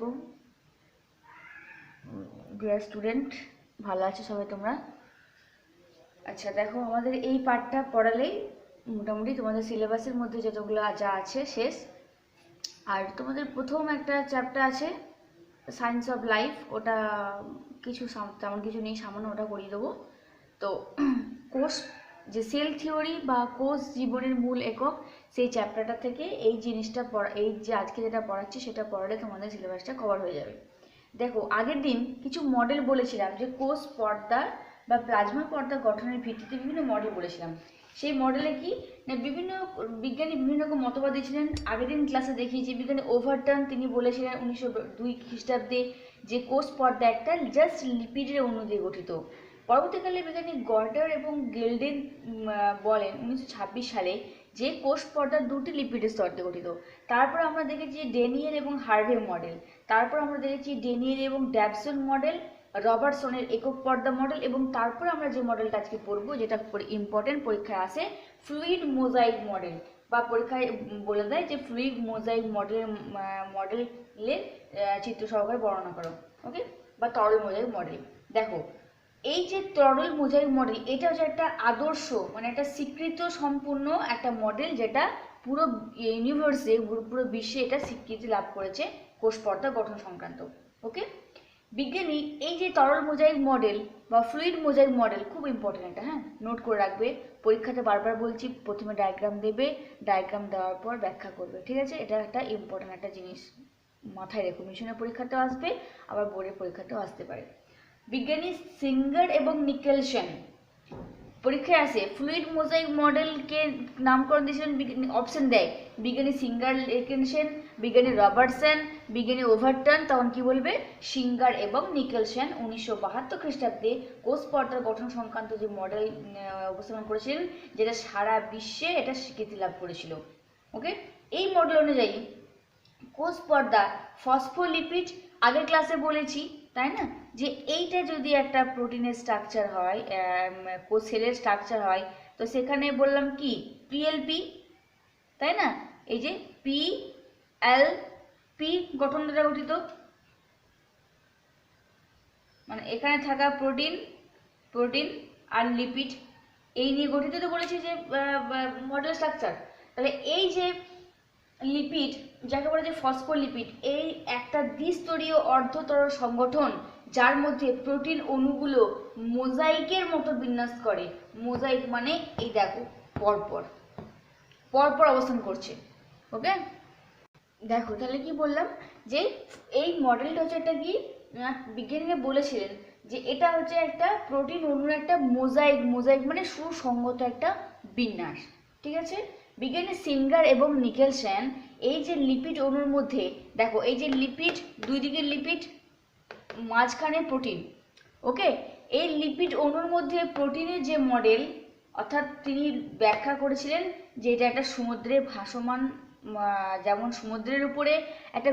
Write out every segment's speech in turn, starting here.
আলাইকুম dear student, ভালো আছো সবাই তোমরা? আচ্ছা দেখো, আমাদের এই পার্টটা পড়ালেই মোটামুটি তোমাদের সিলেবাসের মধ্যে যতগুলো যা আছে শেষ। আর তোমাদের প্রথম একটা চ্যাপ্টার আছে সায়েন্স অফ লাইফ, ওটা কিছু তেমন কিছু নেই, সামান্য ওটা করিয়ে দেবো। তো কোষ যে সেল থিওরি বা কোষ জীবনের মূল একক, সেই চ্যাপ্টারটা থেকে এই জিনিসটা পড়া, এই যে আজকে যেটা পড়াচ্ছি সেটা পড়ালে তোমাদের সিলেবাসটা কভার হয়ে যাবে। দেখো, আগের দিন কিছু মডেল বলেছিলাম যে কোষ পর্দা বা প্লাজমা পর্দা গঠনের ভিত্তিতে বিভিন্ন মডেল বলেছিলাম। সেই মডেলে কি না, বিভিন্ন বিজ্ঞানী বিভিন্ন রকম মতবাদ দিয়েছিলেন। আগের দিন ক্লাসে দেখিয়েছি বিজ্ঞানী ওভারটন, তিনি বলেছিলেন 1902 খ্রিস্টাব্দে যে কোষ পর্দা একটা জাস্ট লিপিডের অণু দিয়ে গঠিত। পরবর্তীকালে বিজ্ঞানী গর্ডার এবং গেলডেন বলেন 1926 সালে যে কোষ পর্দা দুটি লিপিডের স্তর দিয়ে গঠিত। তারপর আমরা দেখেছি ডেনিয়েল এবং হার্ভে মডেল, তারপর আমরা দেখেছি ডেনিয়েল এবং ড্যাবসন মডেল, রবার্টসনের একক পর্দা মডেল, এবং তারপর আমরা যে মডেলটা আজকে পড়বো, যেটা ইম্পর্টেন্ট পরীক্ষায় আসে, ফ্লুইড মোজাইক মডেল, বা পরীক্ষায় বলে দেয় যে ফ্লুইড মোজাইক মডেলের চিত্র সহকারে বর্ণনা করো, ওকে, বা তরল মোজাইক মডেল। দেখো, এই যে তরল মোজাইক মডেল, এটা হচ্ছে একটা আদর্শ, মানে একটা স্বীকৃত সম্পূর্ণ একটা মডেল, যেটা পুরো ইউনিভার্সে, পুরো বিশ্বে এটা স্বীকৃতি লাভ করেছে কোষ পর্দা গঠন সংক্রান্ত। ওকে, বিজ্ঞানী এই যে তরল মোজাইক মডেল বা ফ্লুইড মোজাইক মডেল, খুব ইম্পর্টেন্ট এটা, হ্যাঁ, নোট করে রাখবে। পরীক্ষাতে বারবার বলছি, প্রথমে ডায়াগ্রাম দেবে, ডায়াগ্রাম দেওয়ার পর ব্যাখ্যা করবে, ঠিক আছে? এটা একটা ইম্পর্টেন্ট একটা জিনিস, মাথায় রেখো। মিশনের পরীক্ষাতেও আসবে, আবার বোর্ডের পরীক্ষাতেও আসতে পারে। বিজ্ঞানী সিঙ্গার এবং নিকেলসন পরীক্ষায় আসে ফ্লুইড মোজাইক মডেলকে নামকরণ দিয়েছিলেন, অপশন দেয় বিজ্ঞানী সিঙ্গার নিকেলসন, বিজ্ঞানী রবার্টসন, বিজ্ঞানী ওভারটন, তখন কি বলবে? সিঙ্গার এবং নিকেলসন 1972 খ্রিস্টাব্দে কোষ পর্দার গঠন সংক্রান্ত যে মডেল উপস্থাপন করেছিলেন, যেটা সারা বিশ্বে এটা স্বীকৃতি লাভ করেছিল। ওকে, এই মডেল অনুযায়ী কোষ পর্দা ফসফোলিপিড, আগের ক্লাসে বলেছি তাই না, যে এইটা যদি একটা প্রোটিনের স্ট্রাকচার হয়, কোষ সেলের স্ট্রাকচার হয়, তো সেখানে বললাম কি পিএলপি, তাই না? এই যে পিএলপি গঠন দ্বারা গঠিত, মানে এখানে থাকা প্রোটিন আর লিপিড এই নিয়ে গঠিত। তো বলেছি যে মডেল স্ট্রাকচার, তাহলে এই যে লিপিড, যাকে বলে যে ফসফোলিপিড, এই একটা দ্বিস্তরীয় অর্ধতরল সংগঠন, যার মধ্যে প্রোটিন অণুগুলো মোজাইকের মতো বিন্যাস করে। মোজাইক মানে এই দেখো, পরপর পরপর অবস্থান করছে। ওকে, দেখো তাহলে কি বললাম, যে এই মডেলটা হচ্ছে একটা কি, বিজ্ঞানীরা বলেছিলেন যে এটা হচ্ছে একটা প্রোটিন অণুর একটা মোজাইক মানে সুসংগত একটা বিন্যাস, ঠিক আছে? বিজ্ঞানী সিঙ্গার এবং নিকেলসন এই যে লিপিড অণুর মধ্যে, দেখো এই যে লিপিড, দুই দিকে লিপিড, মাঝখানে প্রোটিন, ওকে, এই লিপিড অণুর মধ্যে প্রোটিনের যে মডেল, অর্থাৎ তিনি ব্যাখ্যা করেছিলেন যে এটা একটা সমুদ্রে ভাসমান, যেমন সমুদ্রের উপরে একটা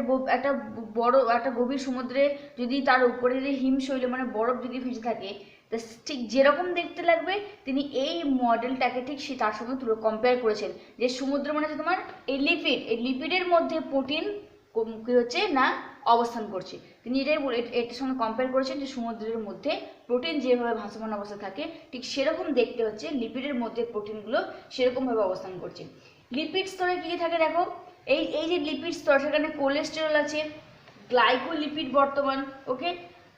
বড় একটা গভীর সমুদ্রে যদি তার উপরে যে হিমশৈল মানে বরফ যদি ভেসে থাকে, তা ঠিক যেরকম দেখতে লাগবে, তিনি এই মডেলটাকে ঠিক সে তার সঙ্গে কম্পেয়ার করেছেন, যে সমুদ্র মানে হচ্ছে তোমার এই লিপিডের মধ্যে প্রোটিন কি হচ্ছে না অবস্থান করছে। তিনি এটার সঙ্গে কম্পেয়ার করেছেন যে সমুদ্রের মধ্যে প্রোটিন যেভাবে ভাসমান অবস্থা থাকে, ঠিক সেরকম দেখতে হচ্ছে লিপিডের মধ্যে প্রোটিনগুলো সেরকমভাবে অবস্থান করছে। লিপিড স্তরে কী থাকে দেখো, এই যে লিপিড স্তর, সেখানে কোলেস্টেরল আছে, গ্লাইকোলিপিড বর্তমান, ওকে।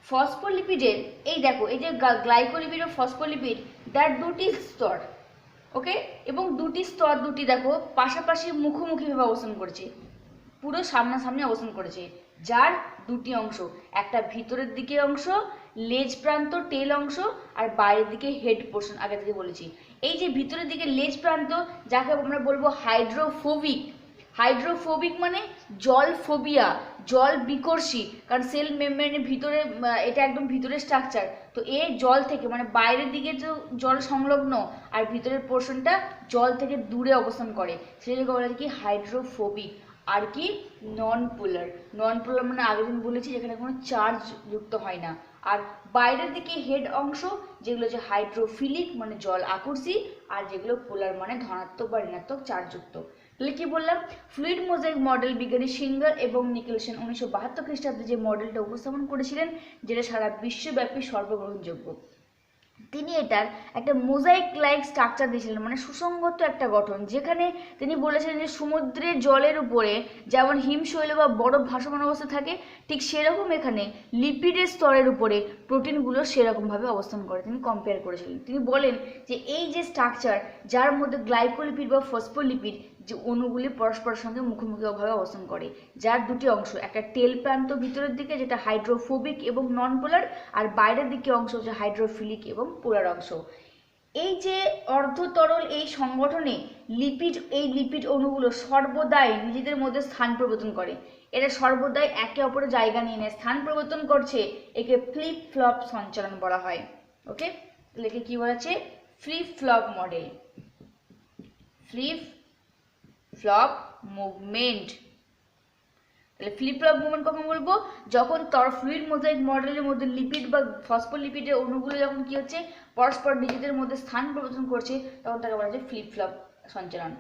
ফসফোলিপিডের এই দেখো, এই যে গ্লাইকোলিপিড ও ফসফোলিপিড, তার দুটি স্তর, ওকে, এবং দুটি স্তর দুটি দেখো পাশাপাশি মুখোমুখিভাবে অবস্থান করেছে, পুরো সামনাসামনি অবস্থান করেছে, যার দুটি অংশ, একটা ভিতরের দিকে অংশ লেজ প্রান্ত টেল অংশ, আর বাইরের দিকে হেড পোর্শন, আগে থেকে বলেছি। এই যে ভিতরের দিকে লেজ প্রান্ত, যাকে আমরা বলবো হাইড্রোফোবিক মানে জল ফোবিয়া, জল বিকর্ষী, কারণ সেল মেমব্রেনের ভিতরে এটা একদম ভিতরের স্ট্রাকচার, তো এই জল থেকে মানে বাইরের দিকে তো জল সংলগ্ন, আর ভিতরের পোর্শনটা জল থেকে দূরে অবস্থান করে, সেটাকে বলা যায় কি হাইড্রোফোবিক। আর কি নন পোলার মানে আগের দিন বলেছি যেখানে কোনো চার্জ যুক্ত হয় না। আর বাইরের দিকে হেড অংশ, যেগুলো হচ্ছে হাইড্রোফিলিক মানে জল আকর্ষী, আর যেগুলো পোলার মানে ধনাত্মক বা ঋণাত্মক চার্জযুক্ত। তাহলে কি বললাম, ফ্লুইড মোজাইক মডেল বিজ্ঞানী সিঙ্গার এবং নিকেলসন 1972 খ্রিস্টাব্দে যে মডেলটা উপস্থাপন করেছিলেন, যেটা সারা বিশ্বব্যাপী সর্বগ্রহণযোগ্য। তিনি এটার একটা মোজাইক লাইক স্ট্রাকচার দিয়েছিলেন, মানে সুসংগত একটা গঠন, যেখানে তিনি বলেছিলেন যে সমুদ্রের জলের উপরে যেমন হিমশৈল বা বরফ ভাসমান অবস্থা থাকে, ঠিক সেরকম এখানে লিপিডের স্তরের উপরে প্রোটিনগুলো সেরকমভাবে অবস্থান করে। তিনি কম্পেয়ার করেছিলেন। তিনি বলেন যে এই যে স্ট্রাকচার, যার মধ্যে গ্লাইকোলিপিড বা ফসফোলিপিড যে অণুগুলি পরস্পরের সঙ্গে মুখোমুখিভাবে অবস্থান করে, যার দুটি অংশ, একটা টেল প্রান্ত ভিতরের দিকে যেটা হাইড্রোফোবিক এবং নন পোলার, আর বাইরের দিকে অংশ হচ্ছে হাইড্রোফিলিক এবং পোলার অংশ। এই যে অর্ধতরল এই সংগঠনে এই লিপিড অণুগুলো সর্বদাই নিজেদের মধ্যে স্থান পরিবর্তন করে। এরা সর্বদাই একে অপরের জায়গা নিয়ে নেয়, স্থান পরিবর্তন করছে। একে ফ্লিপ ফ্লপ সঞ্চালন বলা হয়। ওকে, তাহলে একে কি বলা হচ্ছে? Flip flop model, flip flop movement. তাহলে ফ্লিপ ফ্লপ মুভমেন্ট কখন বলবো? যখন ফ্লুইড মোজাইক মডেলের মধ্যে লিপিড বা ফসফোলিপিডের অণুগুলো যখন কি হচ্ছে, পরস্পর নিজেদের মধ্যে স্থান পরিবর্তন করছে, তখন তাকে বলা হচ্ছে ফ্লিপ ফ্লপ সঞ্চালন।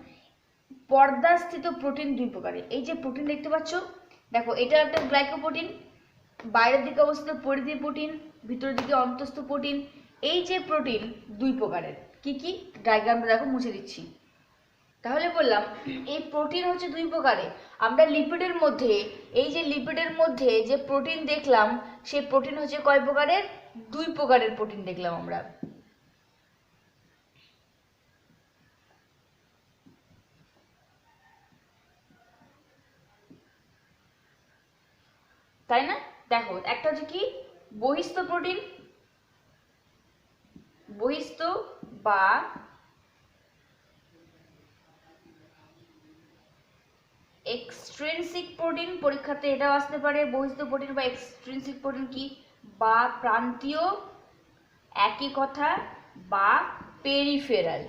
পর্দাস্থিত প্রোটিন দুই প্রকারের। এই যে প্রোটিন দেখতে পাচ্ছ, দেখো এটা একটা গ্লাইকোপ্রোটিন, বাইরের দিকে অবস্থিত পরিধি প্রোটিন, ভিতরের দিকে অন্তঃস্থ প্রোটিন। এই যে প্রোটিন দুই প্রকারের, কি কি ডায়াগ্রামটা দেখো, মুছে দিচ্ছি। তাহলে বললাম এই প্রোটিন হচ্ছে দুই প্রকারের। আমরা লিপিডের মধ্যে, এই যে লিপিডের মধ্যে যে প্রোটিন দেখলাম, সেই প্রোটিন হচ্ছে কয় প্রকারের? দুই প্রকারের প্রোটিন দেখলাম আমরা। তাই না? দেখো, একটা হচ্ছে কি বহিস্থ প্রোটিন, বহিস্থ বা এক্সট্রিনসিক প্রোটিন। পরীক্ষাতে এটাও আসতে পারে, বহিস্থ প্রোটিন বা এক্সট্রিনসিক প্রোটিন কি, বা প্রান্তীয়, একই কথা, বা পেরিফেরাল,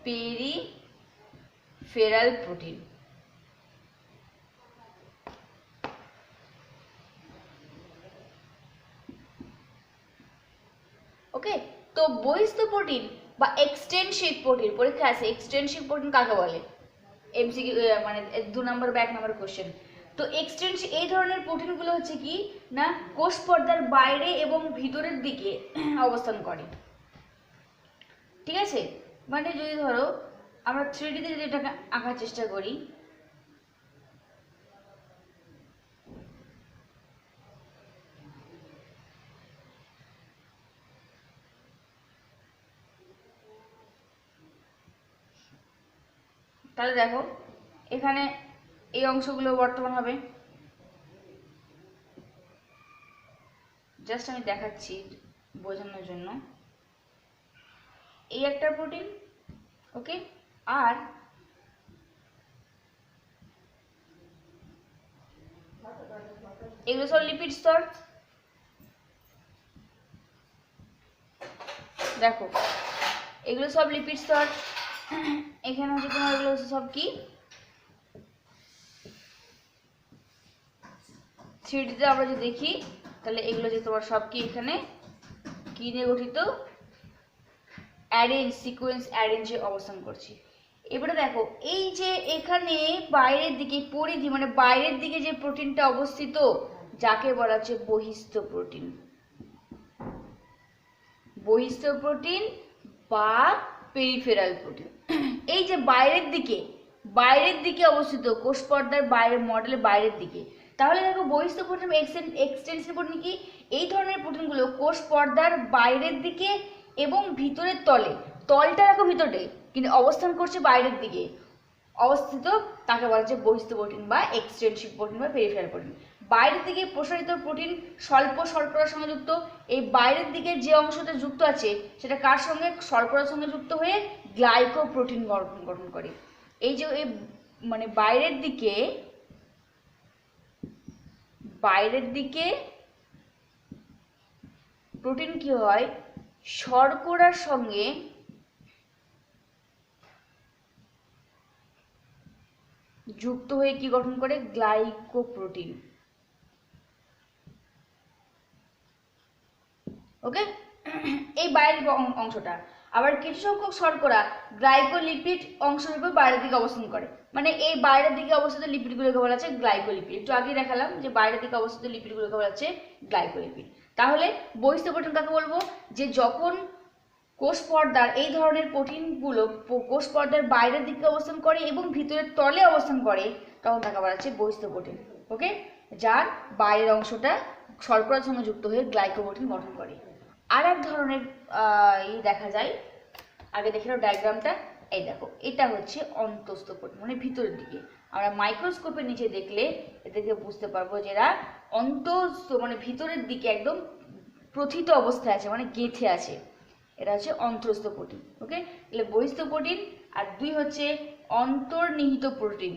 পেরিফেরাল প্রোটিন। ওকে, তো বহিস্থ প্রোটিন বা এক্সটেনসিভ প্রোটিন, পরীক্ষা আছে এক্সটেনসিভ প্রোটিন কাকে বলে? এমসিকিউ মানে 2 নম্বর বা 1 নম্বর কোশ্চেন। তো এক্সটেনসিভ এই ধরনের প্রোটিনগুলো হচ্ছে কি না, কোষ পর্দার বাইরে এবং ভিতরের দিকে অবস্থান করে। ঠিক আছে, মানে যদি ধরো আমরা 3D তে যদি এটাকে আঁকার চেষ্টা করি, তাহলে দেখো এখানে এই অংশগুলো বর্তমান হবে। জাস্ট আমি দেখাচ্ছি বোঝানোর জন্য। এই একটা প্রোটিন, ওকে, আর এগুলো সব লিপিড স্তর। দেখো এগুলো সব লিপিড স্তর। এখানে হচ্ছে তোমার এগুলো সব কি, 3D তে আমরা যদি দেখি, তাহলে এগুলো যে তোমার সব কি এখানে কি নিয়ে গঠিত, অ্যারেঞ্জ, সিকোয়েন্স অ্যারেঞ্জে অবস্থান করছে। এবারে দেখো এই যে এখানে বাইরের দিকে পরিধি, মানে বাইরের দিকে যে প্রোটিনটা অবস্থিত, যাকে বলা হচ্ছে বহিস্থ প্রোটিন, বহিস্থ প্রোটিন বা পেরিফেরাল প্রোটিন। এই যে বাইরের দিকে অবস্থিত, কোষ পর্দার বাইরে, মডেলের বাইরের দিকে। তাহলে দেখো বহিস্থ প্রোটিন, এক্সটেনসিভ প্রোটিন কি, এই ধরনের প্রোটিনগুলো কোষ পর্দার বাইরের দিকে এবং ভিতরের তলটা দেখো ভিতরে, কিন্তু অবস্থান করছে বাইরের দিকে অবস্থিত, তাকে বলা হচ্ছে বহিস্থ প্রোটিন বা এক্সটেনসিভ প্রোটিন বা পেরিফেরাল প্রোটিন। বাইরের দিকে প্রসারিত প্রোটিন স্বল্প শর্করার সঙ্গে যুক্ত। এই বাইরের দিকে যে অংশটা যুক্ত আছে, সেটা কার সঙ্গে? শর্করার সঙ্গে যুক্ত হয়ে গ্লাইকোপ্রোটিন গঠন করে। এই যে এই মানে বাইরের দিকে প্রোটিন কি হয়, শর্করার সঙ্গে যুক্ত হয়ে কি গঠন করে? গ্লাইকোপ্রোটিন। ওকে, এই বাইরের অংশটা। আবার কিছু সংখ্যক শর্করা গ্লাইকোলিপিড অংশের উপর বাইরের দিকে অবস্থান করে, মানে এই বাইরের দিকে অবস্থিত লিপিডগুলোকে বলা হচ্ছে গ্লাইকোলিপিড। একটু আগে দেখালাম যে বাইরের দিকে অবস্থিত লিপিডগুলোকে বলা হচ্ছে গ্লাইকোলিপিড। তাহলে বহিস্থ প্রোটিন কাকে বলবো? যে যখন কোষ পর্দার এই ধরনের প্রোটিনগুলো কোষ পর্দার বাইরের দিকে অবস্থান করে এবং ভিতরের তলে অবস্থান করে, তখন তাকে বলা হচ্ছে বহিস্থ প্রোটিন। ওকে, যার বাইরের অংশটা শর্করার সঙ্গে যুক্ত হয়ে গ্লাইকোপ্রোটিন গঠন করে। আর এক ধরনের দেখা যায়, আগে দেখে নাও ডায়াগ্রামটা। এই দেখো, এটা হচ্ছে অন্তঃস্থ প্রোটিন, মানে ভিতরের দিকে। আমরা মাইক্রোস্কোপের নিচে দেখলে এদেরকে বুঝতে পারবো যে এরা অন্তঃস্থ মানে ভিতরের দিকে একদম প্রথিত অবস্থায় আছে, মানে গেঁথে আছে। এটা হচ্ছে অন্তঃস্থ প্রোটিন। ওকে, তাহলে বহিস্থ প্রোটিন। আর দুই হচ্ছে অন্তর্নিহিত প্রোটিন।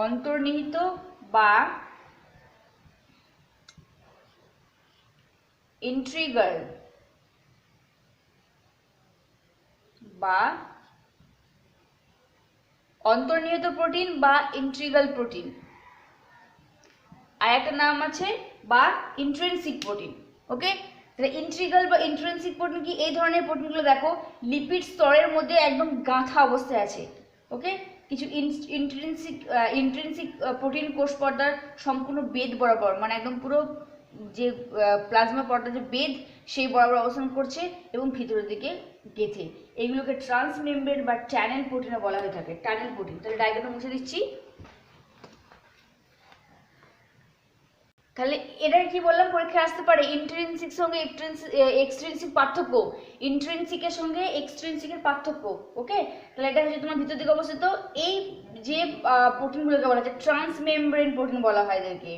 অন্তর্নিহিত বা ইন্ট্রিগাল বা অন্তর্নিহিত প্রোটিন বা ইন্ট্রিগাল প্রোটিন। আর একটা নাম আছে বা ইন্ট্রিনসিক প্রোটিন। ওকে, তাহলে ইন্ট্রিগাল বা ইন্ট্রিনসিক প্রোটিন কি? এই ধরনের প্রোটিনগুলো দেখো লিপিড স্তরের মধ্যে একদম গাঁথা অবস্থায় আছে। ওকে, কিছু ইন্ট্রিনসিক প্রোটিন কোষ পর্দার সম্পূর্ণ বেদ বরাবর, মানে একদম পুরো যে প্লাজমা পর্দা যে বেদ সেই বরাবর অবস্থান করছে এবং ভিতরের দিকে গেঁথে। এইগুলোকে ট্রান্সমেমব্রেন বা টানেল প্রোটিনে বলা হয়ে থাকে, টানেল প্রোটিন। তাহলে ডায়াগ্রামটা মুছে দিচ্ছি। তাহলে এটার কি বললাম, পরীক্ষায় আসতে পারে ইন্ট্রিনসিক সঙ্গে এক্সট্রিনসিক পার্থক্য, ইন্ট্রিনসিকের সঙ্গে এক্সট্রিনসিকের পার্থক্য। ওকে, তাহলে এটা হচ্ছে তোমার ভিতর দিকে অবস্থিত এই যে প্রোটিনগুলোকে বলা হচ্ছে ট্রান্সমেমব্রেন প্রোটিন বলা হয় এদেরকে।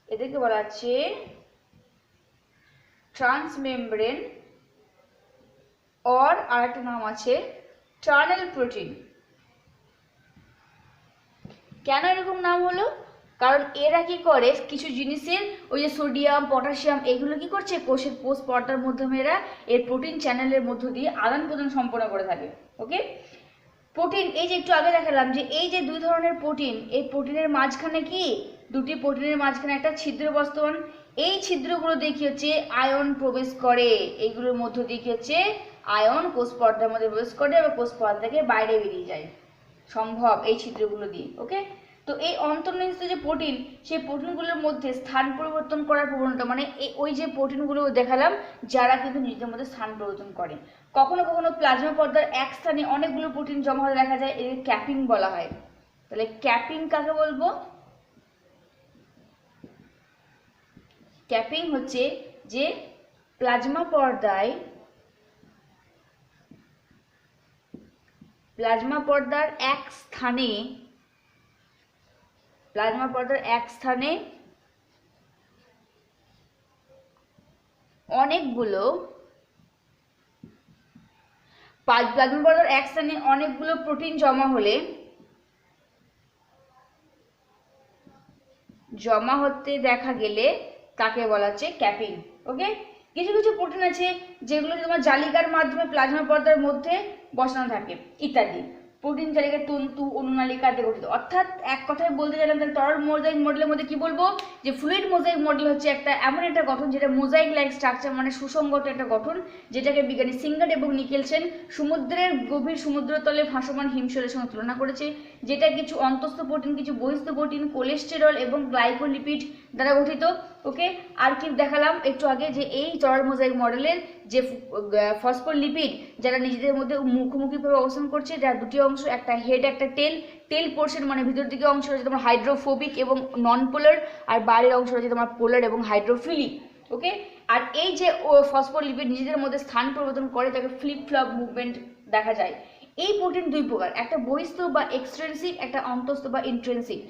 এদেরকে বলা হচ্ছে ট্রান্সমেমব্রেন, আর আরেকটা নাম আছে টানেল প্রোটিন। কেন এরকম নাম হলো? কারণ এরা কি করে, কিছু জিনিসের ওই যে সোডিয়াম পটাশিয়াম এগুলো কি করছে কোষের কোষ পর্দার মাধ্যমে এরা এর প্রোটিন চ্যানেলের মধ্য দিয়ে আদান প্রদান সম্পন্ন করে থাকে। ওকে, প্রোটিন এই যে একটু আগে দেখালাম যে এই যে দুই ধরনের প্রোটিন, এই প্রোটিনের মাঝখানে কি দুটি প্রোটিনের মাঝখানে একটা ছিদ্র বর্তমান, এই ছিদ্রগুলো দিয়ে কি হচ্ছে আয়ন প্রবেশ করে, এইগুলোর মধ্য দিয়ে কি হচ্ছে আয়ন কোষ পর্দার মধ্যে প্রবেশ করে এবং কোষ পর্দা থেকে বাইরে বেরিয়ে যায় সম্ভব এই ছিদ্রগুলো দিয়ে। ওকে, তো এই অন্তর্নিহিত যে প্রোটিন, সেই প্রোটিনগুলোর মধ্যে স্থান পরিবর্তন করার প্রবণতা, মানে ওই যে প্রোটিনগুলো দেখালাম যারা কিন্তু নিজেদের মধ্যে স্থান পরিবর্তন করে। কখনো কখনো প্লাজমা পর্দার এক স্থানে অনেকগুলো প্রোটিন জমা হতে দেখা যায়, এদের ক্যাপিং বলা হয়। তাহলে ক্যাপিং কাকে বলবো? ক্যাপিং হচ্ছে যে প্লাজমা পর্দার এক স্থানে অনেকগুলো প্রোটিন জমা হতে দেখা গেলে তাকে বলা হচ্ছে ক্যাপিং। ওকে, কিছু কিছু প্রোটিন আছে যেগুলো তোমার জালিকার মাধ্যমে প্লাজমা পর্দার মধ্যে বসানো থাকে ইত্যাদি। প্রোটিন জালিকা তন্তু অনুনালিকা দিয়ে গঠিত। অর্থাৎ এক কথায় বলতে চাইলাম, তাহলে তরল মোজাইক মডেলের মধ্যে কি বলবো, যে ফ্লুইড মোজাইক মডেল হচ্ছে এমন একটা গঠন যেটা মোজাইক লাইক স্ট্রাকচার, মানে সুসংগত একটা গঠন, যেটাকে বিজ্ঞানী সিঙ্গার এবং নিকেলসেন সমুদ্রের গভীর সমুদ্রতলে ভাসমান হিমশৈলের সঙ্গে তুলনা করেছে, যেটা কিছু অন্তঃস্থ প্রোটিন, কিছু বহিস্থ প্রোটিন, কোলেস্টেরল এবং গ্লাইকোলিপিড দ্বারা গঠিত। ওকে, আর কি দেখালাম একটু আগে, যে এই তরল মোজাইক মডেলের যে ফসফোলিপিড যারা নিজেদের মধ্যে মুখোমুখিভাবে অবস্থান করছে, যার দুটি অংশ, একটা হেড একটা টেল পোর্শন মানে ভিতর দিকে অংশ রয়েছে তোমার হাইড্রোফোবিক এবং নন পোলার, আর বাইরের অংশ রয়েছে তোমার পোলার এবং হাইড্রোফিলিক। ওকে, আর এই যে ফসফোলিপিড নিজেদের মধ্যে স্থান পরিবর্তন করে তাকে ফ্লিপ ফ্লপ মুভমেন্ট দেখা যায়। এই প্রোটিন দুই প্রকার, একটা বহিস্থ বা এক্সট্রিনসিক, একটা অন্তঃস্থ বা ইন্ট্রিনসিক।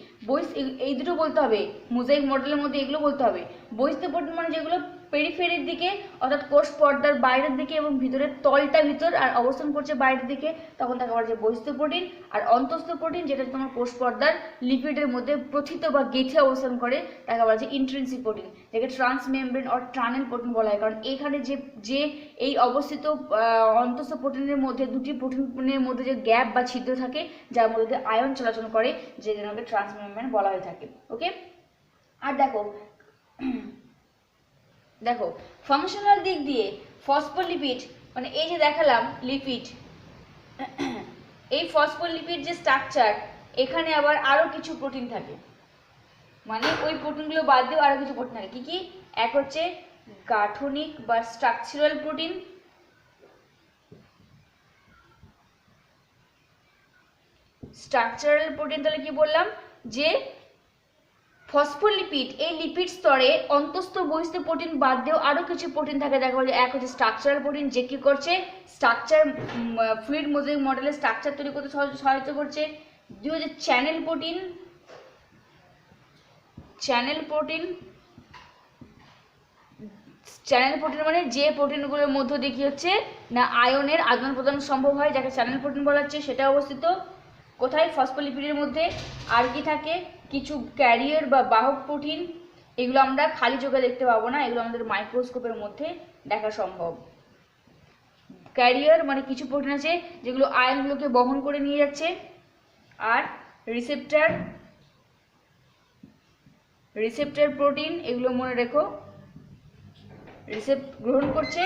এই দুটো বলতে হবে, মোজাইক মডেলের মধ্যে এগুলো বলতে হবে। বহিস্থ প্রোটিন মানে যেগুলো পেরিফেরির দিকে অর্থাৎ কোষ পর্দার বাইরের দিকে এবং ভিতরের তলটা ভিতর আর অবস্থান করছে বাইরের দিকে, তখন তাকে বলা যায় বহিস্থ প্রোটিন। আর অন্তঃস্থ প্রোটিন যেটা তোমার কোষ পর্দার লিপিডের মধ্যে প্রথিত বা গেঁথে অবস্থান করে, তাকে বলা যায় ইন্ট্রিনসিক প্রোটিন, যাকে ট্রান্সমেমব্রেন অর টানেল প্রোটিন বলা হয়। কারণ এখানে যে এই অবস্থিত অন্তঃস্থ প্রোটিনের মধ্যে দুটি প্রোটিনের মধ্যে যে গ্যাপ বা ছিদ্র থাকে, যার মধ্যে আয়ন চলাচল করে, যে জন্যকে ট্রান্সমেমব্রেন বলা হয়ে থাকে। ওকে, আর দেখো দেখো ফাংশনাল দিক দিয়ে ফসফোলিপিড মানে এই যে দেখালাম লিপিড, এই ফসফোলিপিড যে স্ট্রাকচার, এখানে আবার আরো কিছু প্রোটিন থাকে, মানে ওই প্রোটিনগুলো বাদ দিয়েও আরো কিছু প্রোটিন থাকে। কি কি? এক হচ্ছে গাঠনিক বা স্ট্রাকচারাল প্রোটিন, স্ট্রাকচারাল প্রোটিন তাহলে কি বললাম যে ফসফোলিপিড, এই লিপিড স্তরে অন্তঃস্থ বহিস্থ প্রোটিন বাদ দিয়েও আরো কিছু প্রোটিন থাকে। দেখা যায় এক হচ্ছে স্ট্রাকচারাল প্রোটিন, যে কি করছে স্ট্রাকচার ফ্লুইড মোজাইক মডেলের স্ট্রাকচার তৈরি করতে সহায়তা করছে। দুই হচ্ছে channel protein, channel protein, channel protein মানে যে প্রোটিনগুলোর মধ্য দিয়ে কি হচ্ছে না আয়নের আদান প্রদান সম্ভব হয়, যাকে চ্যানেল প্রোটিন বলা হচ্ছে। সেটা অবস্থিত কোথায়? ফসফোলিপিডের মধ্যে। আর কি থাকে? কিছু ক্যারিয়ার বা বাহক প্রোটিন, এগুলো আমরা খালি চোখে দেখতে পাবো না, এগুলো আমাদের মাইক্রোস্কোপের মধ্যে দেখা সম্ভব। ক্যারিয়ার মানে কিছু প্রোটিন আছে যেগুলো আয়নগুলোকে বহন করে নিয়ে যাচ্ছে। আর রিসেপ্টর, রিসেপ্টর প্রোটিন, এগুলো মনে রেখো, রিসেপ্ট গ্রহণ করছে।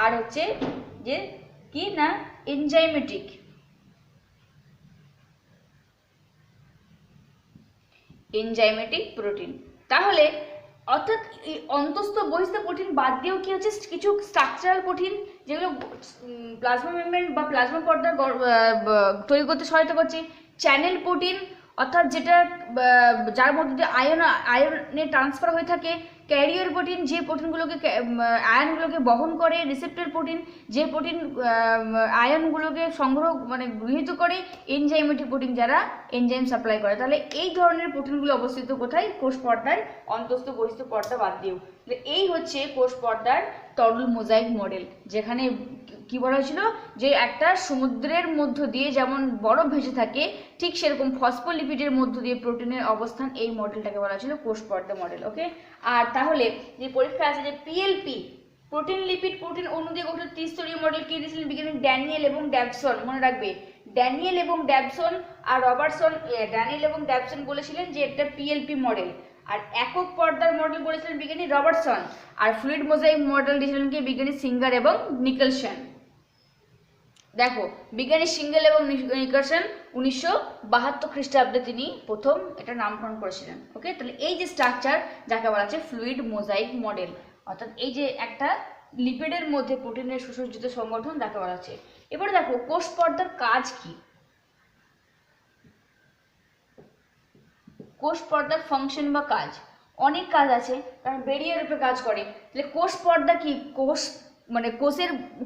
আর হচ্ছে যে কি না এনজাইমেটিক, এনজাইমেটিক প্রোটিন। তাহলে অর্থাৎ এই অন্তঃস্থ বহিস্থ প্রোটিন বাদ দিয়েও কি হচ্ছে কিছু স্ট্রাকচারাল প্রোটিন যেগুলো প্লাজমা মেমব্রেন বা প্লাজমা পর্দা তৈরি করতে সহায়তা করছে। চ্যানেল প্রোটিন অর্থাৎ যেটা যার মধ্যে দিয়ে আয়নে ট্রান্সফার হয়ে থাকে। ক্যারিয়ার প্রোটিন, যে প্রোটিনগুলোকে আয়নগুলোকে বহন করে। রিসেপ্টর প্রোটিন, যে প্রোটিন আয়নগুলোকে সংগ্রহ মানে গৃহীত করে। এনজাইমেটিক প্রোটিন, যারা এনজাইম সাপ্লাই করে। তাহলে এই ধরনের প্রোটিনগুলো অবস্থিত কোথায়? কোষ পর্দার অন্তঃস্থ বহিস্থ পর্দা বাদ দিয়েও। এই হচ্ছে কোষ পর্দার তরল মোজাইক মডেল, যেখানে কি বলা হয়েছিল যে একটা সমুদ্রের মধ্য দিয়ে যেমন বরফ ভেসে থাকে, ঠিক সেরকম ফসফোলিপিডের মধ্য দিয়ে প্রোটিনের অবস্থান, এই মডেলটাকে বলা হয়েছিল কোষ পর্দা মডেল। ওকে, আর তাহলে যে পরীক্ষা আছে যে পিএলপি, প্রোটিন লিপিড প্রোটিন অণু দিয়ে গঠিত ত্রিস্তরীয় মডেল কে দিয়েছিলেন বিজ্ঞানী? ড্যানিয়েল এবং ড্যাবসন। মনে রাখবে ড্যানিয়েল এবং ড্যাবসন আর রবার্টসন। ড্যানিয়েল এবং ড্যাবসন বলেছিলেন যে এটা পিএলপি মডেল, আর একক পর্দার মডেল বলেছিলেন বিজ্ঞানী রবার্টসন, আর ফ্লুইড মোজাইক মডেল দিয়েছিলেন কি বিজ্ঞানী সিঙ্গার এবং নিকলসন। দেখো বিজ্ঞানী সিঙ্গেল এবং নিকলসন 1972 খ্রিস্টাব্দে তিনি প্রথম এটা নামকরণ করেছিলেন। ওকে, তাহলে এই যে স্ট্রাকচার যাকে বলা হচ্ছে ফ্লুইড মোজাইক মডেল, অর্থাৎ এই যে একটা লিপিডের মধ্যে প্রোটিনের সুসজ্জিত সংগঠন যাকে বলা হচ্ছে। এবারে দেখো কোষ পর্দার কাজ কি, কোষ পর্দার ফাংশন বা কাজ। অনেক কাজ আছে, কারণ ব্যারিয়ার উপরে কাজ করে। তাহলে কোষ পর্দা কি? কোষ মানে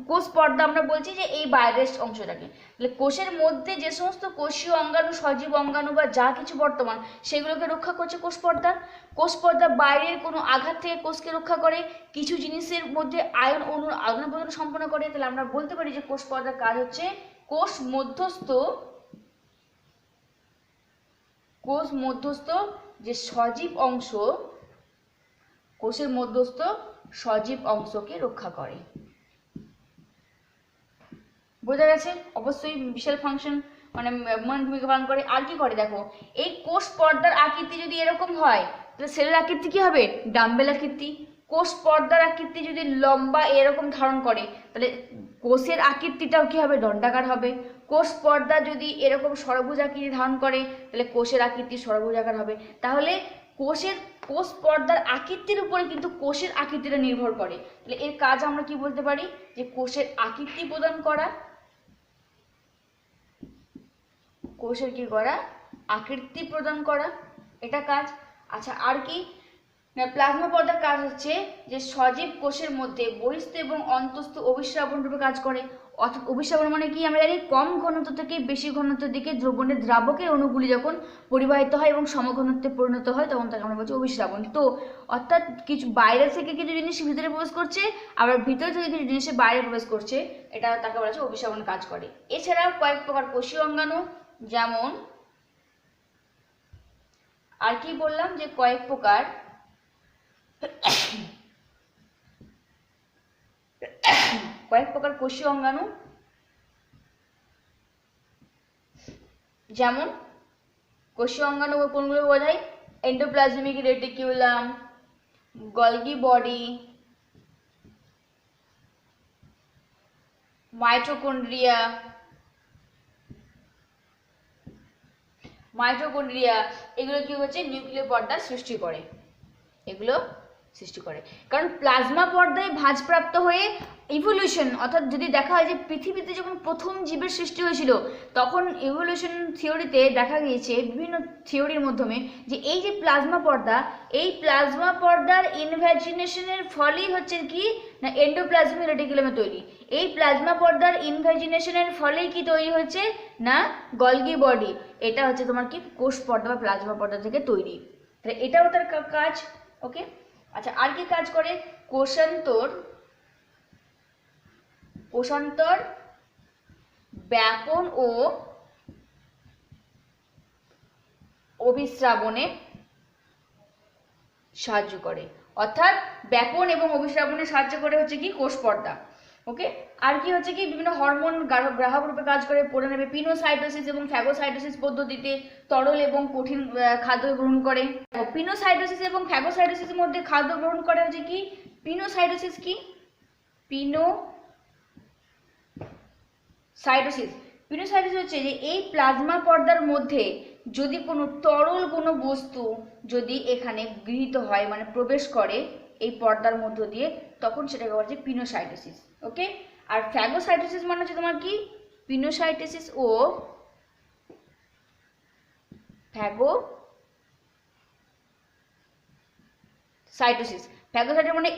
কোষ পর্দা আমরা বলছি যে এই বাইরের অংশটাকে। তাহলে কোষের মধ্যে যে সমস্ত কোষীয় অঙ্গাণু, সজীব অঙ্গাণু বা যা কিছু বর্তমান, সেগুলোকে রক্ষা করছে কোষ পর্দা। কোষ পর্দা বাইরের কোনো আঘাত থেকে কোষকে রক্ষা করে, কিছু জিনিসের মধ্যে আয়ন অণুর আদান প্রদান সম্পন্ন করে। তাহলে আমরা বলতে পারি যে কোষ পর্দার কাজ হচ্ছে কোষ মধ্যস্থ যে সজীব অংশ, কোষের মধ্যস্থ সজীব অংশকে রক্ষা করে। বোঝা গেছে? অবশ্যই বিশাল ফাংশন মানে ভূমিকা পালন করে। আর কি করে দেখো, এই কোষ পর্দার আকৃতি যদি এরকম হয় তাহলে সেলের আকৃতি কি হবে? ডাম্বেল আকৃতি। কোষ পর্দার আকৃতি যদি লম্বা এরকম ধারণ করে তাহলে কোষের আকৃতিটাও কি হবে? দণ্ডাকার হবে। কোষ পর্দা যদি এরকম ষড়ভুজ আকৃতি ধারণ করে তাহলে কোষের আকৃতি ষড়ভুজাকার হবে। তাহলে কোষ পর্দার আকৃতির উপরে কিন্তু কোষের আকৃতিটা নির্ভর করে। তাহলে এর কাজ আমরা কি বলতে পারি? যে কোষের আকৃতি প্রদান করা, কোষের কি করা? আকৃতি প্রদান করা, এটা কাজ। আচ্ছা আর কি? প্লাজমা পর্দার কাজ হচ্ছে যে সজীব কোষের মধ্যে বহিস্থ এবং অন্তঃস্থ অভিস্রাবণ রূপে কাজ করে। অর্থাৎ অভিস্রাবণ মানে কি? আমরা জানি কম ঘনত্ব থেকে বেশি ঘনত্বের দিকে দ্রবণের দ্রাবকের অণুগুলি যখন পরিবাহিত হয় এবং সমঘনত্বে পরিণত হয় তখন তাকে আমরা বলছি অভিস্রাবণ। তো অর্থাৎ কিছু বাইরে থেকে কিছু জিনিস ভিতরে প্রবেশ করছে, আবার ভিতরে থেকে কিছু জিনিসের বাইরে প্রবেশ করছে, এটা তাকে বলা হচ্ছে অভিস্রাবণ কাজ করে। এছাড়াও কয়েক প্রকার কোষীয় অঙ্গাণু, যেমন আর কি বললাম যে কয়েক প্রকার কোষীয় অঙ্গাণু, যেমন কোষীয় অঙ্গাণু কোনগুলো বোঝায়? Endoplasmic reticulum, Golgi body, mitochondria, mitochondria এগুলো কি হচ্ছে নিউক্লিয় পর্দা সৃষ্টি করে, এগুলো সৃষ্টি করে। কারণ প্লাজমা পর্দায় ভাঁজপ্রাপ্ত হয়ে ইভলিউশন, অর্থাৎ যদি দেখা হয় যে পৃথিবীতে যখন প্রথম জীবের সৃষ্টি হয়েছিল তখন ইভলিউশন থিওরিতে দেখা গিয়েছে বিভিন্ন থিওরির মাধ্যমে যে এই যে প্লাজমা পর্দা, এই প্লাজমা পর্দার ইনভ্যাজিনেশনের ফলেই হচ্ছে কি না এন্ডোপ্লাজমিক রেটিকুলামে তৈরি। এই প্লাজমা পর্দার ইনভ্যাজিনেশনের ফলেই কি তৈরি হচ্ছে না গলগি বডি, এটা হচ্ছে তোমার কি কোষ পর্দা বা প্লাজমা পর্দা থেকে তৈরি। তাহলে এটাও তার কাজ। ওকে, আচ্ছা আর কি কাজ করে? কোষান্তর, কোষান্তর ব্যাপন ও অভিস্রাবণে সাহায্য করে, অর্থাৎ ব্যাপন এবং অভিস্রাবণে সাহায্য করে হচ্ছে কি কোষ পর্দা। ওকে, আর কি হচ্ছে কি বিভিন্ন হরমোন গ্রাহক রূপে কাজ করে। পড়ে নেবে পিনোসাইটোসিস এবং ফ্যাগোসাইটোসিস পদ্ধতিতে তরল এবং কঠিন খাদ্য গ্রহণ করে। পিনোসাইটোসিস এবং ফ্যাগোসাইটোসিসের মধ্যে খাদ্য গ্রহণ করে হচ্ছে কি পিনোসাইটোসিস, কি পিনোসাইটোসিস। পিনোসাইটোসিস হচ্ছে যে এই প্লাজমা পর্দার মধ্যে যদি কোনো তরল কোনো বস্তু যদি এখানে গৃহীত হয় মানে প্রবেশ করে এই পর্দার মধ্য দিয়ে, তখন সেটাকে বলা হচ্ছে পিনোসাইটোসিস। ওকে, আর ফ্যাগোসাইটোসিস মানে হচ্ছে তোমার কি পিনোসাইটোসিস ও ফ্যাগোসাইটোসিস। ফ্যাগোসাইটোসিস মানে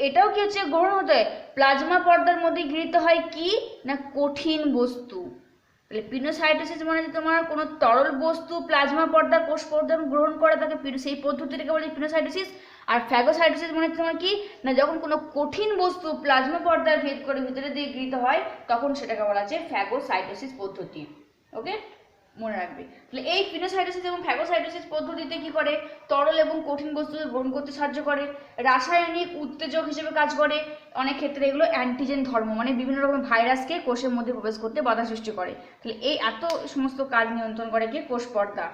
এটাও কি হচ্ছে গ্রহণ হতে হয় প্লাজমা পর্দার মধ্যে গৃহীত হয় কি না কঠিন বস্তু। তাহলে পিনোসাইটোসিস মানে তোমার কোনো তরল বস্তু প্লাজমা পর্দা কোষ পর্দা গ্রহণ করে তাকে সেই পদ্ধতিটাকে বলে পিনোসাইটোসিস। আর ফ্যাগোসাইটোসিস মানে তোমার কি না যখন কোনো কঠিন বস্তু প্লাজমা পর্দার ভেদ করে ভিতরে দিয়ে গৃহীত হয় তখন সেটাকে বলা হচ্ছে ফ্যাগোসাইটোসিস পদ্ধতি। ওকে, মনে রাখবে। তাহলে এই পিনোসাইটোসিস এবং ফ্যাগোসাইটোসিস পদ্ধতিতে কি করে তরল এবং কঠিন বস্তু গ্রহণ করতে সাহায্য করে, রাসায়নিক উত্তেজক হিসেবে কাজ করে, অনেক ক্ষেত্রে এগুলো অ্যান্টিজেন ধর্ম মানে বিভিন্ন রকম ভাইরাসকে কোষের মধ্যে প্রবেশ করতে বাধা সৃষ্টি করে। তাহলে এই এত সমস্ত কাজ নিয়ন্ত্রণ করে কি কোষ পর্দা।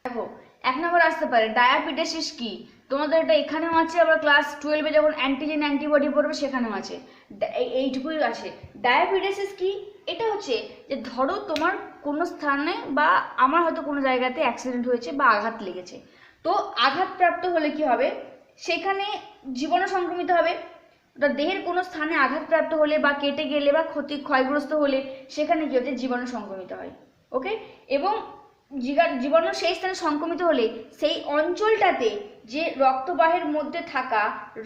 দেখো এক নম্বর আসতে পারে ডায়াবেটিস কি, তোমাদের এটা এখানেও আছে, আবার ক্লাস 12-এ যখন অ্যান্টিজেন অ্যান্টিবডি পড়বে সেখানেও আছে, এইটুকুই আছে। ডায়াবেটিস কি? এটা হচ্ছে যে ধরো তোমার কোনো স্থানে বা আমার হয়তো কোনো জায়গাতে অ্যাক্সিডেন্ট হয়েছে বা আঘাত লেগেছে, তো আঘাতপ্রাপ্ত হলে কি হবে সেখানে জীবাণু সংক্রমিত হবে। দেহের কোনো স্থানে আঘাতপ্রাপ্ত হলে বা কেটে গেলে বা ক্ষয়গ্রস্ত হলে সেখানে কি হচ্ছে জীবাণু সংক্রমিত হয়। ওকে, এবং জীবাণু সেই স্থানে সংক্রমিত হলে সেই অঞ্চলটাতে যে রক্তবাহের মধ্যে থাকা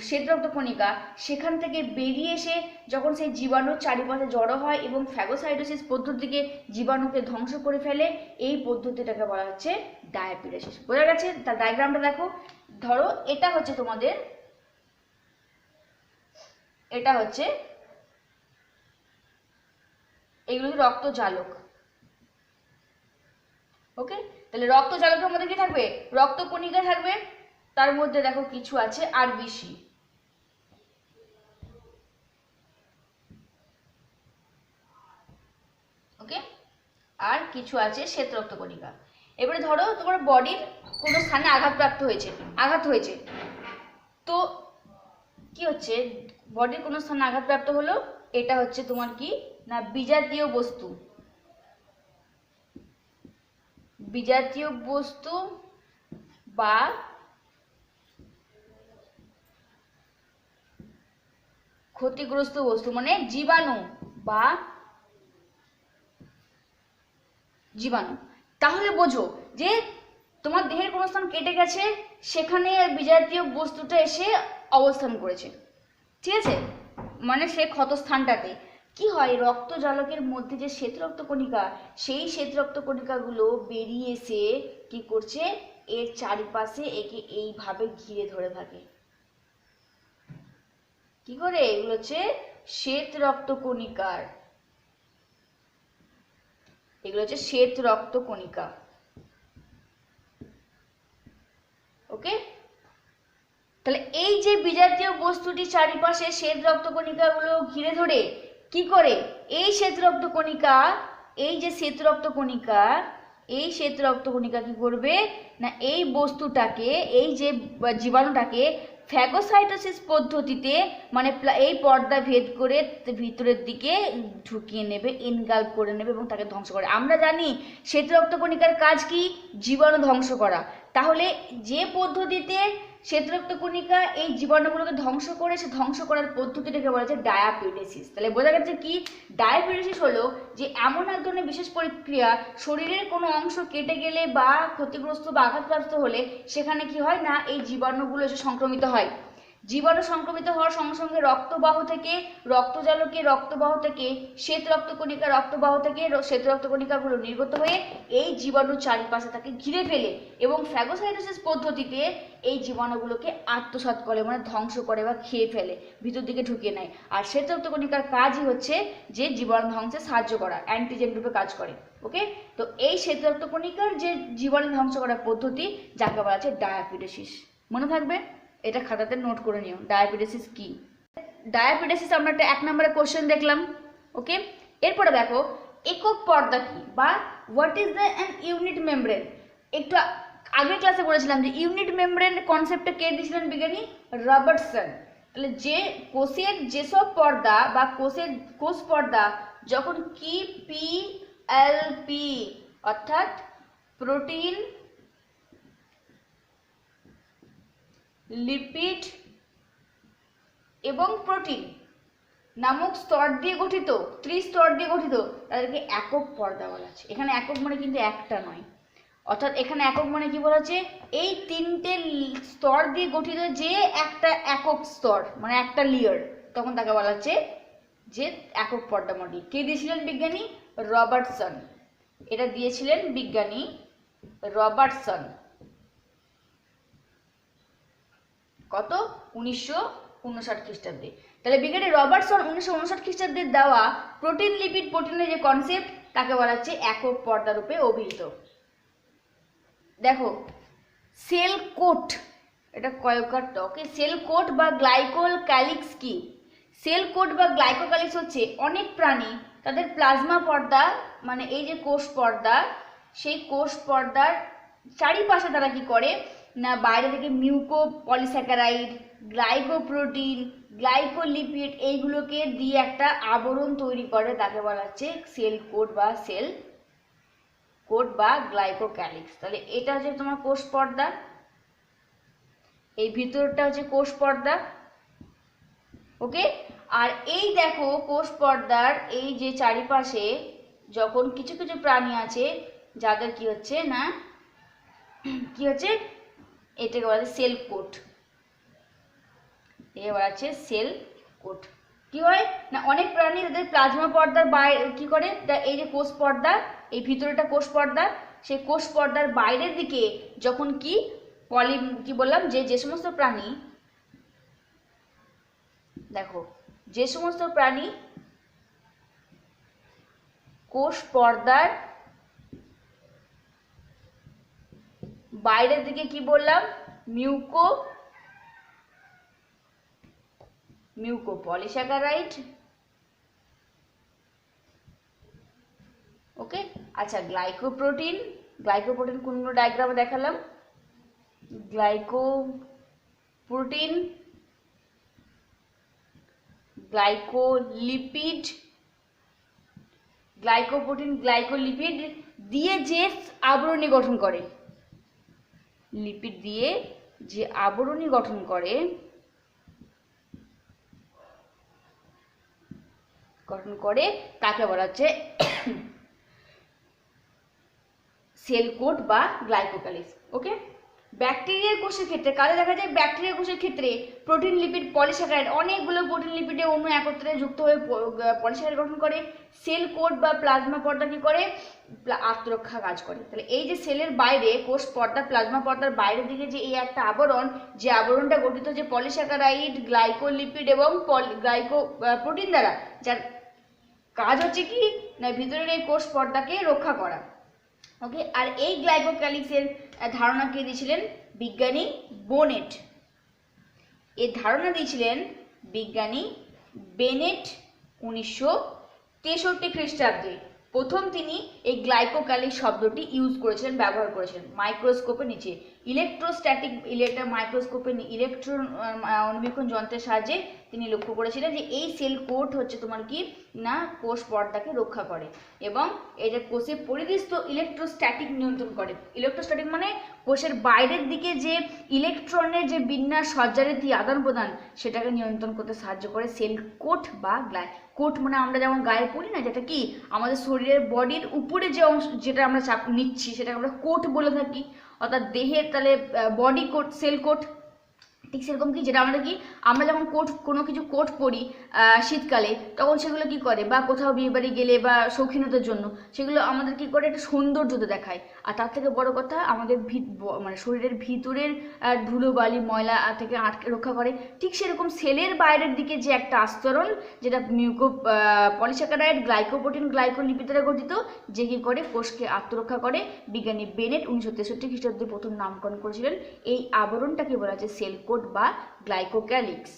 শ্বেত রক্তকণিকা সেখান থেকে বেরিয়ে এসে যখন সেই জীবাণুর চারিপাশে জড়ো হয় এবং ফ্যাগোসাইটোসিস পদ্ধতিকে জীবাণুকে ধ্বংস করে ফেলে, এই পদ্ধতিটাকে বলা হচ্ছে ডায়াবেটিস। বোঝা গেছে? তার ডায়াগ্রামটা দেখো। ধরো এটা হচ্ছে তোমাদের, এটা হচ্ছে এগুলো রক্তজালক। ওকে, তাহলে রক্তজালকের মধ্যে কি থাকবে রক্তকণিকা থাকবে, তার মধ্যে দেখো কিছু আছে আরবিসি। ওকে, আর কিছু আছে শ্বেত রক্তকণিকা। এবারে ধরো তোমার বডির কোনো স্থানে আঘাত হয়েছে, তো কি হচ্ছে বডির কোনো স্থানে আঘাতপ্রাপ্ত হলো, এটা হচ্ছে তোমার কি না বিজাতীয় বস্তু, বিজাতীয় বস্তু বা ক্ষতিগ্রস্ত বস্তু মানে জীবাণু বা জীবাণু। তাহলে বোঝো যে তোমার দেহের কোনো স্থান কেটে গেছে, সেখানে বিজাতীয় বস্তুটা এসে অবস্থান করেছে, ঠিক আছে, মানে সে ক্ষতস্থানটাতে কি হয় রক্তজালকের মধ্যে যে শ্বেত রক্তকণিকা, সেই শ্বেত রক্তকণিকাগুলো বেরিয়ে এসে কি করছে এর চারিপাশে একে এইভাবে ঘিরে ধরে থাকে। কি করে? এগুলো হচ্ছে শ্বেত রক্তকণিকার, এগুলো হচ্ছে শ্বেত রক্তকণিকা। ওকে, তাহলে এই যে বিজাতীয় বস্তুটি চারিপাশে শ্বেত রক্তকণিকাগুলো ঘিরে ধরে কি করে এই শ্বেত রক্তকণিকা, এই যে শ্বেত রক্তকণিকা, এই শ্বেত রক্তকণিকা কি করবে না এই বস্তুটাকে, এই যে জীবাণুটাকে ফ্যাগোসাইটোসিস পদ্ধতিতে মানে এই পর্দা ভেদ করে ভিতরের দিকে ঢুকিয়ে নেবে, ইনগাল্প করে নেবে এবং তাকে ধ্বংস করে। আমরা জানি শ্বেত রক্তকণিকার কাজ কি? জীবাণু ধ্বংস করা। তাহলে যে পদ্ধতিতে শ্বেত রক্তকণিকা এই জীবাণুগুলোকে ধ্বংস করে, সে ধ্বংস করার পদ্ধতিটাকে বলা হচ্ছে ডায়াপিডেসিস। তাহলে বোঝা গেছে কি? ডায়াপিডেসিস হলো যে এমন এক ধরনের বিশেষ প্রক্রিয়া, শরীরের কোনো অংশ কেটে গেলে বা ক্ষতিগ্রস্ত বা আঘাতপ্রাপ্ত হলে সেখানে কি হয় না, এই জীবাণুগুলো এসে সংক্রমিত হয়। জীবাণু সংক্রমিত হওয়ার সঙ্গে সঙ্গে রক্তবাহ থেকে, রক্তজালকে রক্তবাহ থেকে, শ্বেত রক্তকণিকা রক্তবাহ থেকে শ্বেত রক্তকণিকাগুলো নির্গত হয়ে এই জীবাণুর চারিপাশে তাকে ঘিরে ফেলে এবং ফ্যাগোসাইটোসিস পদ্ধতিতে এই জীবাণুগুলোকে আত্মসাৎ করে, মানে ধ্বংস করে বা খেয়ে ফেলে, ভিতর দিকে ঢুকিয়ে নেয়। আর শ্বেত রক্তকণিকার কাজই হচ্ছে যে জীবাণু ধ্বংসে সাহায্য করা, অ্যান্টিজেন রূপে কাজ করে। ওকে, তো এই শ্বেত রক্তকণিকার যে জীবাণু ধ্বংস করার পদ্ধতি, যাকে বলা হচ্ছে ডায়াপিডেসিস। মনে থাকবে, এটা খাতাতে নোট করে নিও, ডায়াপিডেসিস কি। ডায়াপিডেসিস আমরা একটা 1 নম্বরের কোশ্চেন দেখলাম। ওকে, এরপরে দেখো একক পর্দা কি বা what is the an unit membrane. একটু আগের ক্লাসে বলেছিলাম যে ইউনিট মেমব্রেন কনসেপ্টটা কে দিয়েছিলেন? বিজ্ঞানী রবার্টসন। তাহলে যে কোষের যেসব পর্দা বা কোষ পর্দা যখন কি PLP অর্থাৎ প্রোটিন, লিপিড এবং প্রোটিন নামক স্তর দিয়ে গঠিত, ত্রিস্তর দিয়ে গঠিত, তাদেরকে একক পর্দা বলা আছে। এখানে একক মানে কিন্তু একটা নয়, অর্থাৎ এখানে একক মানে কি বলা হচ্ছে, এই 3টে স্তর দিয়ে গঠিত যে একটা একক স্তর, মানে একটা লেয়ার, তখন তাকে বলা হচ্ছে যে একক পর্দা মডেল। কে দিয়েছিলেন? বিজ্ঞানী রবার্টসন। এটা দিয়েছিলেন বিজ্ঞানী রবার্টসন। কত? 1959 খ্রিস্টাব্দে। তাহলে বিজ্ঞানী রবার্টসন 1959 খ্রিস্টাব্দে দেওয়া প্রোটিন, লিপিড, প্রোটিনের যে কনসেপ্ট, তাকে বলা হচ্ছে একক পর্দা রূপে অভিহিত। দেখো সেল কোট, এটা কয়কারটা। ওকে, সেল কোট বা গ্লাইকোল ক্যালিক্স কি? সেল কোট বা গ্লাইকোক্যালিক্স হচ্ছে অনেক প্রাণী তাদের প্লাজমা পর্দা, মানে এই যে কোষ পর্দা, সেই কোষ পর্দার চারিপাশে তারা কি করে না, বাইরে থেকে মিউকো পলিস্যাকারাইড, গ্লাইকোপ্রোটিন, গ্লাইকোলিপিড এইগুলোকে দিয়ে একটা আবরণ তৈরি করে, তাকে বলা হচ্ছে সেল কোট বা গ্লাইকোক্যালিক্স। তাহলে এটা হচ্ছে তোমার কোষ পর্দা, এই ভিতরটা হচ্ছে কোষ পর্দা। ওকে, আর এই দেখো কোষ পর্দার এই যে চারিপাশে যখন কিছু কিছু প্রাণী আছে যাদের কি হচ্ছে না, কি হচ্ছে, এটাকে বলা হচ্ছে সেল কোট। এ বলা হচ্ছে সেল কোট। কি হয় না, অনেক প্রাণী তাদের প্লাজমা পর্দার বাইরে কি করে, এই যে কোষ পর্দা, এই ভিতরেটা কোষ পর্দা, সেই কোষ পর্দার বাইরের দিকে যখন কি কি বললাম, যে সমস্ত প্রাণী, দেখো যে সমস্ত প্রাণী কোষ পর্দার বাইরের দিকে কি বললাম, মিউকো পলিস্যাকারাইড। ওকে, আচ্ছা গ্লাইকোপ্রোটিন কোন ডায়াগ্রামে দেখালাম, গ্লাইকোপ্রোটিন, গ্লাইকোলিপিড, গ্লাইকোপ্রোটিন গ্লাইকোলিপিড দিয়ে যে আবরণী গঠন করে, লিপিড দিয়ে যে আবরণী গঠন করে তাকে বলা হচ্ছে সেল কোট বা গ্লাইকোক্যালিক্স। ওকে, ব্যাকটেরিয়ার কোষের ক্ষেত্রে কাজে দেখা যায়, ব্যাকটেরিয়া কোষের ক্ষেত্রে প্রোটিন, লিপিড, পলিস্যাকারাইড, অনেকগুলো প্রোটিন লিপিডে অণু একত্রে যুক্ত হয়ে পলিস্যাকারাইড গঠন করে। সেল কোট বা প্লাজমা পর্দা কি করে, আত্মরক্ষা কাজ করে। তাহলে এই যে সেলের বাইরে কোষ পর্দা, প্লাজমা পর্দার বাইরের দিকে যে এই একটা আবরণ, যে আবরণটা গঠিত যে পলিস্যাকারাইড, গ্লাইকোলিপিড এবং প্রোটিন দ্বারা, যার কাজ হচ্ছে কি না ভিতরের এই কোষ পর্দাকে রক্ষা করা। ওকে, আর এই গ্লাইকোক্যালিক্সের ধারণা কে দিয়েছিলেন? বিজ্ঞানী বোনেট। এর ধারণা দিয়েছিলেন বিজ্ঞানী বেনেট 1963 খ্রিস্টাব্দে। প্রথম তিনি এই গ্লাইকোক্যালিক শব্দটি ইউজ করেছিলেন, ব্যবহার করেছিলেন মাইক্রোস্কোপের নিচে। ইলেকট্রোস্ট্যাটিক মাইক্রোস্কোপের ইলেকট্রন অণুবীক্ষণ যন্ত্রের সাহায্যে তিনি লক্ষ্য করেছিলেন যে এই সেল কোট হচ্ছে তোমার কি না কোষ পর্দাকে রক্ষা করে এবং এটা কোষের পরিধিস্থ ইলেকট্রোস্ট্যাটিক নিয়ন্ত্রণ করে। ইলেকট্রোস্ট্যাটিক মানে কোষের বাইরের দিকে যে ইলেকট্রনের যে বিন্যাস সজ্জারীতি আদান প্রদান সেটাকে নিয়ন্ত্রণ করতে সাহায্য করে সেল কোট বা কোট মানে আমরা যেমন গায়ে পরি না, যেটা কি আমাদের শরীরের বডির উপরে যে অংশ যেটা আমরা চাপ নিচ্ছি সেটাকে আমরা কোট বলে থাকি, অর্থাৎ দেহের তাহলে বডি কোট সেল কোট। ঠিক সেরকম কি যেটা আমরা যখন কোনো কিছু কোট পরি শীতকালে, তখন সেগুলো কি করে বা কোথাও বিয়ে বাড়ি গেলে বা শৌখিনতার জন্য সেগুলো আমাদের কি করে একটা সৌন্দর্যতা দেখায়। আর তার থেকে বড় কথা আমাদের মানে শরীরের ভিতরের ধুলোবালি ময়লা থেকে আটকে রক্ষা করে। ঠিক সেরকম সেলের বাইরের দিকে যে একটা আস্তরণ যেটা পলিস্যাকারাইড গ্লাইকোপ্রোটিন গ্লাইকোলিপিড দ্বারা গঠিত, যে কি করে কোষকে আত্মরক্ষা করে। বিজ্ঞানী বেনেট 1963 খ্রিস্টাব্দে প্রথম নামকরণ করেছিলেন এই আবরণটাকে বলা হচ্ছে সেল কোট বা গ্লাইকোক্যালিক্স।